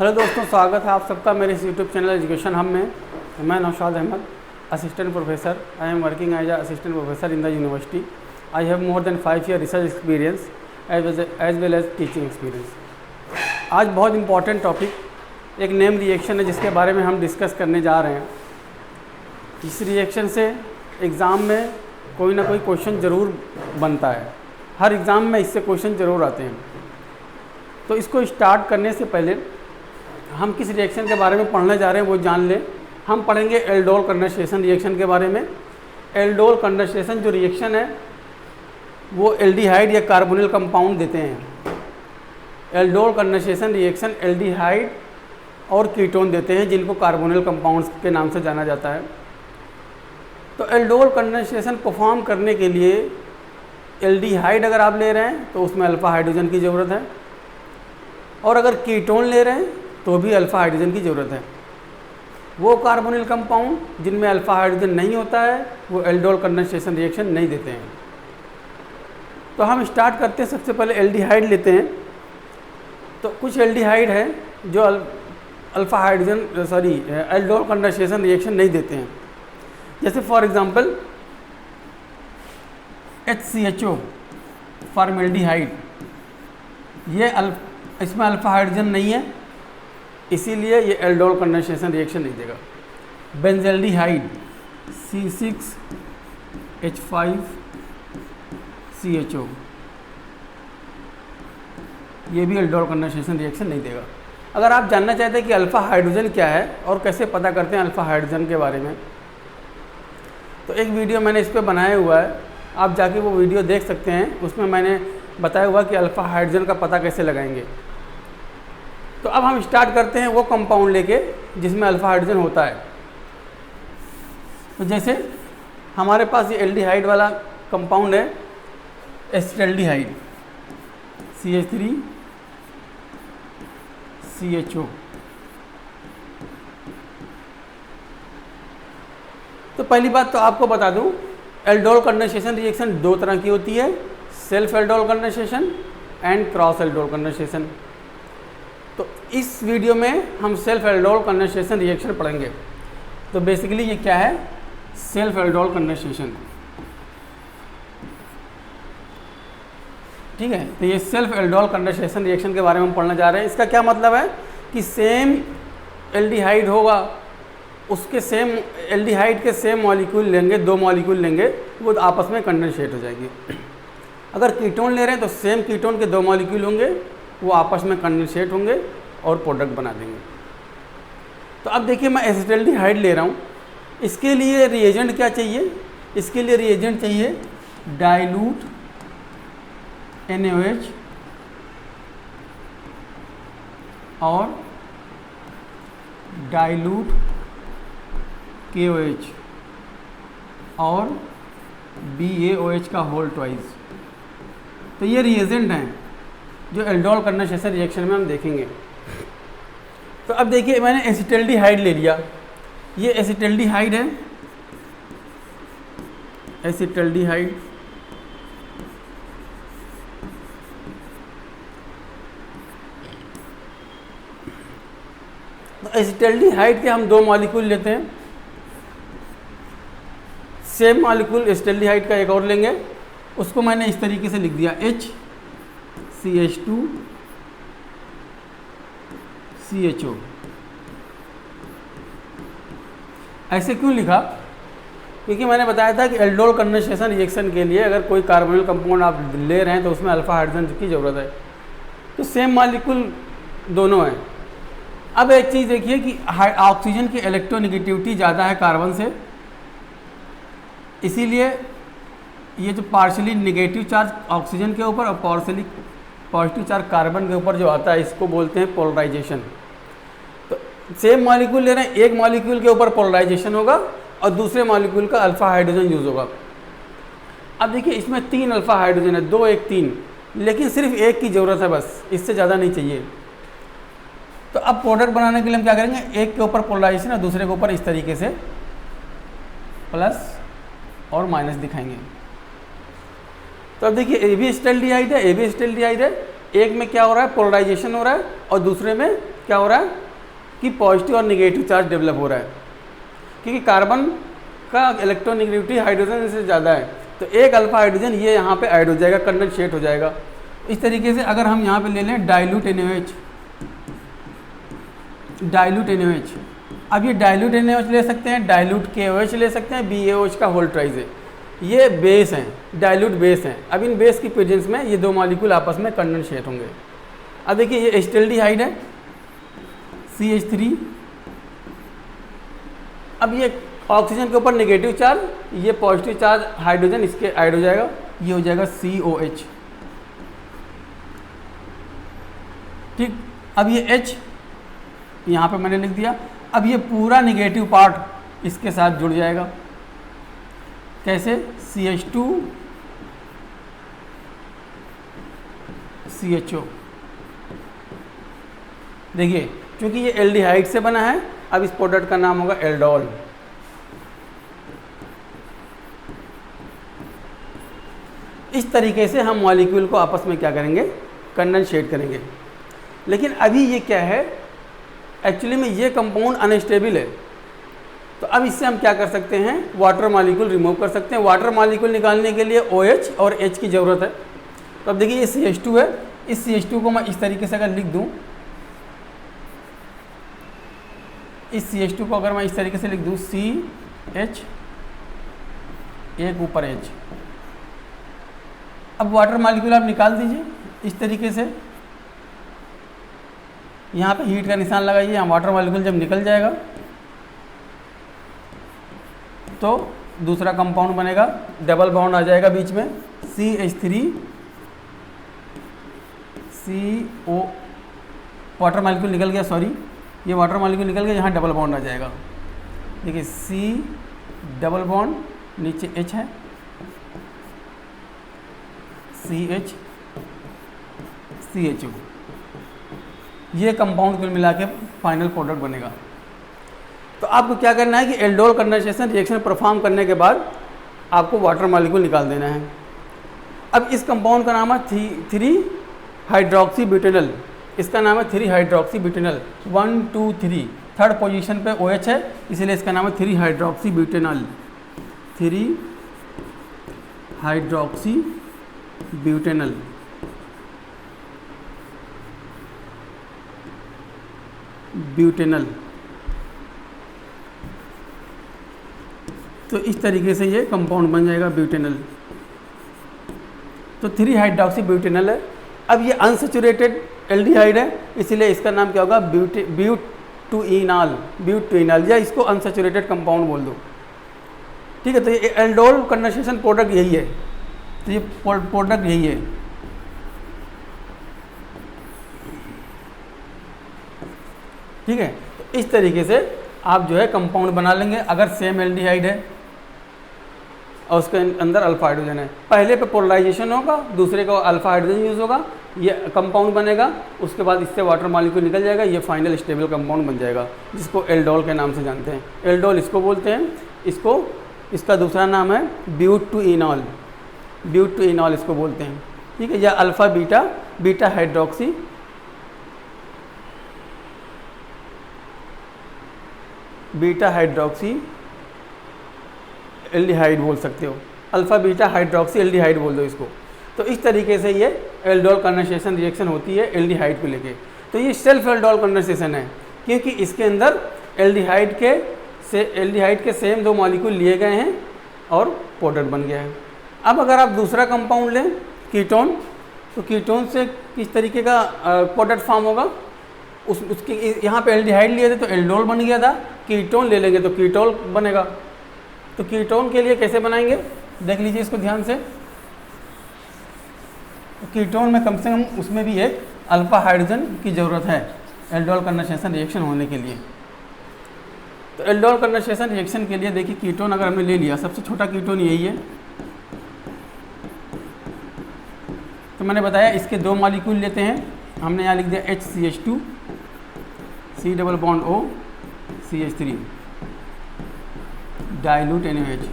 Hello दोस्तों, स्वागत है आप सबका मेरे इस यूट्यूब चैनल एजुकेशन हब में। मैं Naushad Ahmad, assistant professor. I am working as assistant professor in the university. I have more than 5 year research experience as well as teaching experience. आज बहुत इंपॉर्टेंट टॉपिक एक नेम रिएक्शन है जिसके बारे में हम डिस्कस करने जा रहे हैं। इस रिएक्शन से एग्ज़ाम में कोई ना कोई क्वेश्चन ज़रूर बनता है, हर एग्ज़ाम में इससे क्वेश्चन ज़रूर आते हैं। तो इसको स्टार्ट करने से पहले हम किस रिएक्शन के बारे में पढ़ने जा रहे हैं वो जान लें। हम पढ़ेंगे एल्डोल कंडेंसेशन रिएक्शन के बारे में। एल्डोल कंडेंसेशन जो रिएक्शन है वो एल्डिहाइड या कार्बोनिल कंपाउंड देते हैं। एल्डोल कंडेंसेशन रिएक्शन एल्डिहाइड और कीटोन देते हैं जिनको कार्बोनिल कंपाउंड्स के नाम से जाना जाता है। तो एल्डोल कंडेंसेशन परफॉर्म करने के लिए एल्डिहाइड अगर आप ले रहे हैं तो उसमें अल्फ़ा हाइड्रोजन की ज़रूरत है, और अगर कीटोन ले रहे हैं तो भी अल्फ़ा हाइड्रोजन की ज़रूरत है। वो कार्बोनिल कंपाउंड जिनमें अल्फ़ा हाइड्रोजन नहीं होता है वो एल्डोल कंडेंसेशन रिएक्शन नहीं देते हैं। तो हम स्टार्ट करते हैं, सबसे पहले एल्डिहाइड लेते हैं। तो कुछ एल्डिहाइड हैं जो alpha hydrogen aldol condensation reaction नहीं देते हैं। जैसे फॉर एग्ज़ाम्पल HCHO फॉर्मेल्डिहाइड, ये इसमें अल्फ़ा हाइड्रोजन नहीं है, इसीलिए ये एल्डोल कंडेंसेशन रिएक्शन नहीं देगा। बेंजल्डिहाइड C6H5CHO, ये भी एल्डोल कंडेंसेशन रिएक्शन नहीं देगा। अगर आप जानना चाहते हैं कि अल्फ़ा हाइड्रोजन क्या है और कैसे पता करते हैं अल्फ़ा हाइड्रोजन के बारे में, तो एक वीडियो मैंने इस पर बनाया हुआ है, आप जाके वो वीडियो देख सकते हैं। उसमें मैंने बताया हुआ कि अल्फ़ा हाइड्रोजन का पता कैसे लगाएंगे। तो अब हम स्टार्ट करते हैं वो कंपाउंड लेके जिसमें अल्फ़ा हाइड्रोजन होता है। तो जैसे हमारे पास ये एल्डिहाइड वाला कंपाउंड है एसिटाल्डिहाइड CH3CHO। तो पहली बात तो आपको बता दूं, एल्डोल कंडेंसेशन रिएक्शन दो तरह की होती है, self aldol condensation and cross aldol condensation. तो इस वीडियो में हम सेल्फ एल्डोल कंडेंसेशन रिएक्शन पढ़ेंगे। तो बेसिकली ये क्या है, सेल्फ एल्डोल कंडेंसेशन। ठीक है, तो ये सेल्फ एल्डोल कंडेंसेशन रिएक्शन के बारे में हम पढ़ने जा रहे हैं। इसका क्या मतलब है कि सेम एल्डिहाइड होगा, उसके सेम एल्डिहाइड के सेम मॉलिक्यूल लेंगे, दो मॉलिक्यूल लेंगे, वो आपस में कंडेंसेट हो जाएंगे। अगर कीटोन ले रहे हैं तो सेम कीटोन के दो मॉलिक्यूल होंगे, वो आपस में कंडेंसेट होंगे और प्रोडक्ट बना देंगे। तो अब देखिए मैं एसिटाल्डिहाइड ले रहा हूँ, इसके लिए रिएजेंट क्या चाहिए? इसके लिए रिएजेंट चाहिए डाइल्यूट NaOH और डाइल्यूट KOH और BaOH का होल ट्वाइस। तो ये रिएजेंट हैं जो एल्डोल कंडेंसेशन रिएक्शन में हम देखेंगे। तो अब देखिए मैंने एसिटाल्डिहाइड ले लिया, ये एसिटाल्डिहाइड है, एसिटाल्डिहाइड। तो एसिटाल्डिहाइड के हम दो मॉलिक्यूल लेते हैं, सेम मॉलिक्यूल एसिटाल्डिहाइड का एक और लेंगे, उसको मैंने इस तरीके से लिख दिया HCH2CHO। ऐसे क्यों लिखा? क्योंकि मैंने बताया था कि एल्डोल कंडेंसेशन रिएक्शन के लिए अगर कोई कार्बोनिल कंपाउंड आप ले रहे हैं तो उसमें अल्फ़ा हाइड्रोजन की ज़रूरत है। तो सेम मॉलिक्यूल दोनों हैं। अब एक चीज़ देखिए कि ऑक्सीजन की इलेक्ट्रोनेगेटिविटी ज़्यादा है कार्बन से, इसीलिए ये जो पार्शियली नेगेटिव चार्ज ऑक्सीजन के ऊपर और पार्शियली पॉजिटिव चार्ज कार्बन के ऊपर जो आता है इसको बोलते हैं पोलराइजेशन। तो सेम मॉलिक्यूल ले रहे हैं, एक मॉलिक्यूल के ऊपर पोलराइजेशन होगा और दूसरे मॉलिक्यूल का अल्फ़ा हाइड्रोजन यूज़ होगा। अब देखिए इसमें 3 अल्फ़ा हाइड्रोजन है, 2 1 3, लेकिन सिर्फ एक की ज़रूरत है बस, इससे ज़्यादा नहीं चाहिए। तो अब प्रोडक्ट बनाने के लिए हम क्या करेंगे, एक के ऊपर पोलराइजेशन और दूसरे के ऊपर इस तरीके से प्लस और माइनस दिखाएंगे। तो अब देखिए ए बी एसिटाल्डिहाइड है, ए बी एसिटाल्डिहाइड है, एक में क्या हो रहा है पोलराइजेशन हो रहा है और दूसरे में क्या हो रहा है कि पॉजिटिव और निगेटिव चार्ज डेवलप हो रहा है, क्योंकि कार्बन का इलेक्ट्रोनेगेटिविटी हाइड्रोजन से ज़्यादा है। तो एक अल्फा हाइड्रोजन ये यहाँ पे ऐड हो जाएगा, कंडेंसेट हो जाएगा। इस तरीके से अगर हम यहाँ पे ले लें डाइल्यूट NaOH, डाइल्यूट NaOH, अब ये डाइल्यूट NaOH ले सकते हैं, डाइल्यूट KOH ले सकते हैं, BaOH का होल ट्राइज है। ये बेस हैं, डाइल्यूट बेस हैं। अब इन बेस की प्रेजेंस में ये दो मॉलिक्यूल आपस में कंडेंसेट होंगे। अब देखिए ये एसिटाल्डिहाइड है CH3, अब ये ऑक्सीजन के ऊपर नेगेटिव चार्ज, ये पॉजिटिव चार्ज हाइड्रोजन इसके ऐड हो जाएगा, ये हो जाएगा COH। ठीक, अब ये H यहाँ पे मैंने लिख दिया। अब ये पूरा नेगेटिव पार्ट इसके साथ जुड़ जाएगा, कैसे? CH2 CHO। देखिए क्योंकि ये एल्डिहाइड से बना है, अब इस प्रोडक्ट का नाम होगा एल्डोल। इस तरीके से हम मॉलिक्यूल को आपस में क्या करेंगे? कंडेंसेट करेंगे। लेकिन अभी ये क्या है, एक्चुअली में ये कंपाउंड अनस्टेबल है। तो अब इससे हम क्या कर सकते हैं? वाटर मॉलिक्यूल रिमूव कर सकते हैं। वाटर मॉलिक्यूल निकालने के लिए OH और H की ज़रूरत है। तो अब देखिए ये CH2 है, इस CH2 को मैं इस तरीके से अगर लिख दूं, इस CH2 को अगर मैं इस तरीके से लिख दूं CH, एक ऊपर H। अब वाटर मॉलिक्यूल आप निकाल दीजिए इस तरीके से, यहाँ पे हीट का निशान लगाइए। यहाँ वाटर मॉलिक्यूल जब निकल जाएगा तो दूसरा कंपाउंड बनेगा, डबल बॉन्ड आ जाएगा बीच में, CH3 CO। वाटर मॉलिक्यूल निकल गया, सॉरी ये वाटर मॉलिक्यूल निकल गया, यहाँ डबल बॉन्ड आ जाएगा। देखिए C डबल बॉन्ड, नीचे H है, CH CHO। ये कंपाउंड कुल मिला के फाइनल प्रोडक्ट बनेगा। तो आपको क्या करना है कि एल्डोल कंडेंसेशन रिएक्शन परफॉर्म करने के बाद आपको वाटर मॉलिक्यूल निकाल देना है। अब इस कंपाउंड का नाम है 3 हाइड्रोक्सी ब्यूटेनॉल। इसका नाम है 3 हाइड्रोक्सी ब्यूटेनॉल। 1 2 3 थर्ड पोजीशन पे OH है, इसीलिए इसका नाम है 3 hydroxy butanol. 3 hydroxy butanol. Butanol. तो इस तरीके से ये कंपाउंड बन जाएगा ब्यूटेनॉल। तो 3 हाइड्रोक्सी ब्यूटेनॉल है। अब ये अनसैचुरेटेड एल्डिहाइड है, इसीलिए इसका नाम क्या होगा? ब्यूटुइनॉल। ब्यूटुइनॉल, या इसको अनसैचुरेटेड कंपाउंड बोल दो। ठीक है, तो ये एल्डोल कंडेंसेशन प्रोडक्ट यही है। तो ये प्रोडक्ट यही है। ठीक है, तो इस तरीके से आप जो है कंपाउंड बना लेंगे। अगर सेम एल्डिहाइड है और उसके अंदर अल्फा हाइड्रोजन है, पहले पे पोलराइजेशन होगा, दूसरे को अल्फा हाइड्रोजन यूज़ होगा, ये कंपाउंड बनेगा, उसके बाद इससे वाटर मॉलिक्यूल निकल जाएगा, ये फाइनल स्टेबल कंपाउंड बन जाएगा, जिसको एल्डोल के नाम से जानते हैं। एल्डोल इसको बोलते हैं, इसको इसका दूसरा नाम है ब्यूटुइनॉल। ब्यूटुइनॉल इसको बोलते हैं। ठीक है, या alpha beta, beta hydroxy, beta hydroxy aldehyde बोल सकते हो। अल्फा बीटा हाइड्रोक्सी एल्डिहाइड बोल दो इसको। तो इस तरीके से ये एल्डोल कंडेंसेशन रिएक्शन होती है एल्डिहाइड को लेके। तो ये सेल्फ एल्डोल कंडेंसेशन है, क्योंकि इसके अंदर एल्डिहाइड के सेम 2 मॉलिक्यूल लिए गए हैं और प्रोडक्ट बन गया है। अब अगर आप दूसरा कंपाउंड लें कीटोन, तो कीटोन से किस तरीके का प्रोडक्ट फॉर्म होगा? उसके यहाँ पे एल्डिहाइड लिए थे तो एल्डोल बन गया था, कीटोन ले लेंगे तो कीटोल बनेगा। तो कीटोन के लिए कैसे बनाएंगे, देख लीजिए इसको ध्यान से। कीटोन में कम से कम उसमें भी एक अल्फा हाइड्रोजन की ज़रूरत है एल्डोल कंडेंसेशन रिएक्शन होने के लिए। तो एल्डोल कंडेंसेशन रिएक्शन के लिए देखिए कीटोन अगर हमने ले लिया, सबसे छोटा कीटोन यही है। तो मैंने बताया इसके 2 मॉलिक्यूल लेते हैं, हमने यहाँ लिख दिया HCH2 C double bond O CH3 dilute NaOH।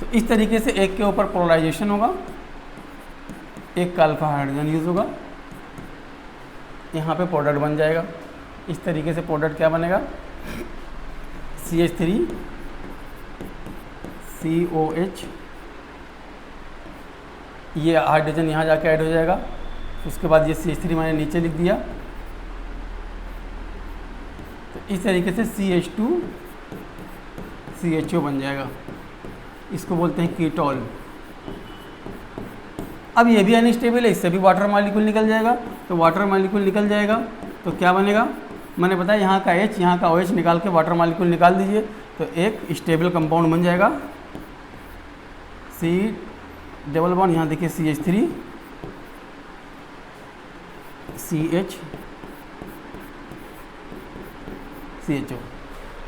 तो इस तरीके से एक के ऊपर पोलराइजेशन होगा, एक का अल्फा हाइड्रोजन यूज होगा, यहाँ पे प्रोडक्ट बन जाएगा। इस तरीके से प्रोडक्ट क्या बनेगा, CH3 COH, ये हाइड्रोजन यहाँ जाके ऐड हो जाएगा। उसके बाद ये CH3 मैंने नीचे लिख दिया। तो इस तरीके से CH2 CHO बन जाएगा, इसको बोलते हैं कीटोल। अब ये भी अनस्टेबल है, इससे भी वाटर मॉलिक्यूल निकल जाएगा। तो वाटर मॉलिक्यूल निकल जाएगा तो क्या बनेगा, मैंने बताया यहाँ का H यहाँ का OH निकाल के वाटर मॉलिक्यूल निकाल दीजिए तो एक स्टेबल कंपाउंड बन जाएगा। C डबल बॉन्ड, यहाँ देखिए CH3 CH CHO।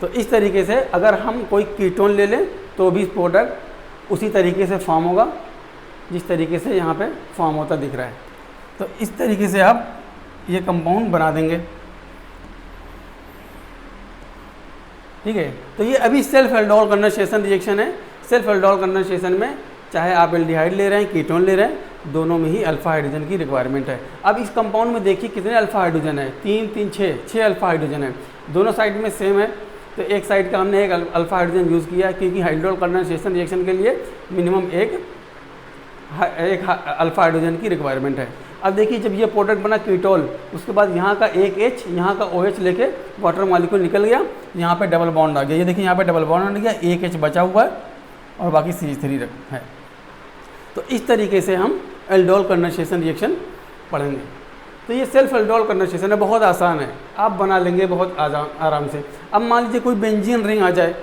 तो इस तरीके से अगर हम कोई कीटोन ले लें तो भी प्रोडक्ट उसी तरीके से फॉर्म होगा जिस तरीके से यहाँ पे फॉर्म होता दिख रहा है। तो इस तरीके से आप ये कंपाउंड बना देंगे, ठीक है। तो ये अभी सेल्फ एल्डोल कंडेंसेशन रिएक्शन है। सेल्फ एल्डोल कंडेंसेशन में चाहे आप एल्डिहाइड ले रहे हैं, कीटोन ले रहे हैं, दोनों में ही अल्फा हाइड्रोजन की रिक्वायरमेंट है। अब इस कंपाउंड में देखिए कितने अल्फा हाइड्रोजन है, 3 3 6 अल्फा हाइड्रोजन है, दोनों साइड में सेम है। तो एक साइड का हमने एक अल्फा हाइड्रोजन यूज़ किया क्योंकि हाइड्रोल कंडेंसेशन रिएक्शन के लिए मिनिमम एक अल्फा हाइड्रोजन की रिक्वायरमेंट है। अब देखिए जब ये प्रोडक्ट बना कीटोल, उसके बाद यहाँ का एक H यहाँ का OH लेके वाटर मॉलिक्यूल निकल गया, यहाँ पे डबल बॉन्ड आ गया। ये देखिए यहाँ पे डबल बॉन्ड आ गया, एक H बचा हुआ है और बाकी CH3 है। तो इस तरीके से हम एल्डोल कंडेंसेशन रिएक्शन पढ़ेंगे। तो ये सेल्फ एल्डोल कंडेंसेशन है, बहुत आसान है, आप बना लेंगे बहुत आराम से। अब मान लीजिए कोई बेंजीन रिंग आ जाए,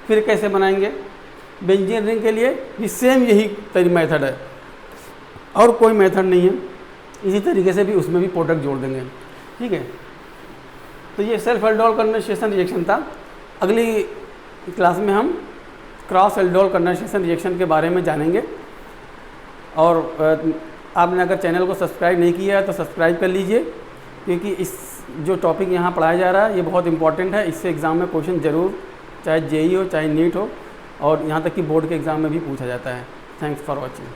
फिर कैसे बनाएंगे। बेंजीन रिंग के लिए भी सेम यही मेथड है और कोई मेथड नहीं है। इसी तरीके से भी उसमें भी प्रोडक्ट जोड़ देंगे, ठीक है। तो ये सेल्फ एल्डोल कंडेंसेशन रिएक्शन था। अगली क्लास में हम क्रॉस एल्डोल कंडेंसेशन रिएक्शन के बारे में जानेंगे। और आपने अगर चैनल को सब्सक्राइब नहीं किया है तो सब्सक्राइब कर लीजिए, क्योंकि इस जो टॉपिक यहाँ पढ़ाया जा रहा है ये बहुत इंपॉर्टेंट है। इससे एग्ज़ाम में क्वेश्चन ज़रूर, चाहे JEE हो चाहे नीट हो, और यहाँ तक कि बोर्ड के एग्ज़ाम में भी पूछा जाता है। Thanks for watching.